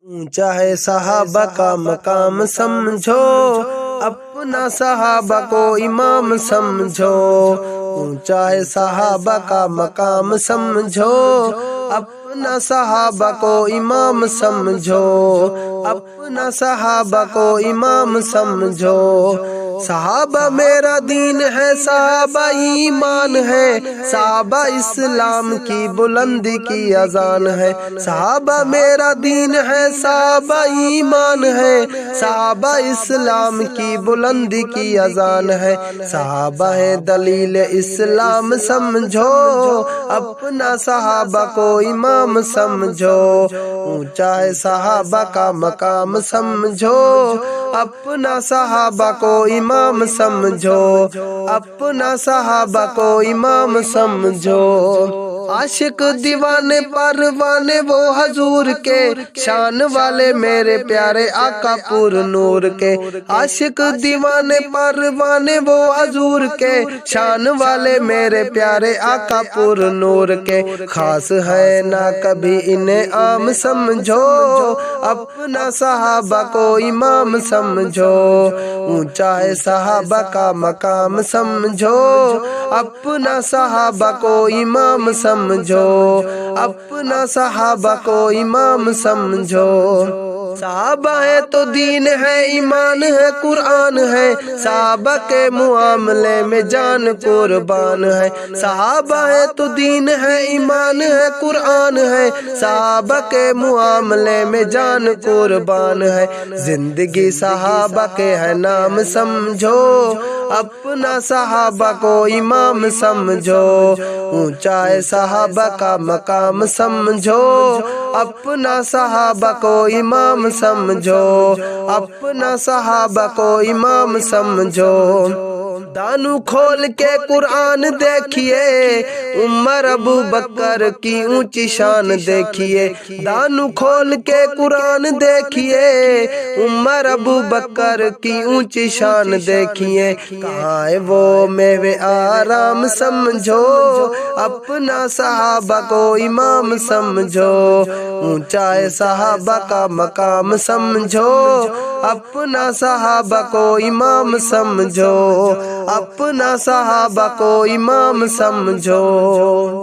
اونچا ہے صحابہ کا مقام سمجھو، اپنا صحابہ کو امام سمجھو۔ اونچا ہے صحابہ کا مقام سمجھو، اپنا صحابہ کو امام سمجھو، اپنا صحابہ کو امام سمجھو۔ صحابہ میرا دین ہے، صحابہ ایمان ہے، صحابہ اسلام کی بلندی کی اذان ہے۔ صحابہ میرا دین ہے، صحابہ ایمان ہے، صحابہ اسلام کی بلندی کی اذان ہے۔ صحابہ ہے دلیل اسلام سمجھو، اپنا صحابہ کو امام سمجھو۔ اونچا ہے صحابہ کا مقام سمجھو، اپنا صحابہ کو امام سمجھو، اپنا صحابہ کو امام سمجھو۔ عاشق دیوانے پروانے وہ حضور کے، شان والے میرے پیارے آقا پر نور کے۔ عاشق دیوانے پروانے وہ حضور کے، شان والے میرے پیارے آقا پر نور کے۔ خاص ہے نہ کبھی انہیں عام سمجھو، اپنا صحابہ کو امام سمجھو۔ اونچا ہے صحابہ کا مقام سمجھو، اپنا صحابہ کو امام سمجھو، اپنا صحابہ کو امام سمجھو۔ صحابہ ہے تو دین ہے، ایمان ہے، قرآن ہے، صحابہ کے معاملے میں جان قربان ہے۔ صحابہ ہے تو دین ہے، ایمان ہے، قرآن ہے، صحابہ کے معاملے میں جان قربان ہے۔ زندگی صحابہ کے ہے نام سمجھو، اپنا صحابہ کو امام سمجھو۔ اونچا ہے صحابہ کا مقام سمجھو، اپنا صحابہ کو امام سمجھو، اپنا صحابہ کو امام سمجھو۔ دانو کھول کے قرآن دیکھیے، عمر ابو بکر کی اونچی شان دیکھیے۔ دانو کھول کے قرآن دیکھیے، عمر ابو بکر کی اونچی شان دیکھیے۔ کہاں ہے وہ میوے آرام سمجھو، اپنا صحابہ کو امام سمجھو۔ اونچا ہے صحابہ کا مقام سمجھو، اپنا صحابہ کو امام سمجھو، اپنا صحابہ کو امام سمجھو۔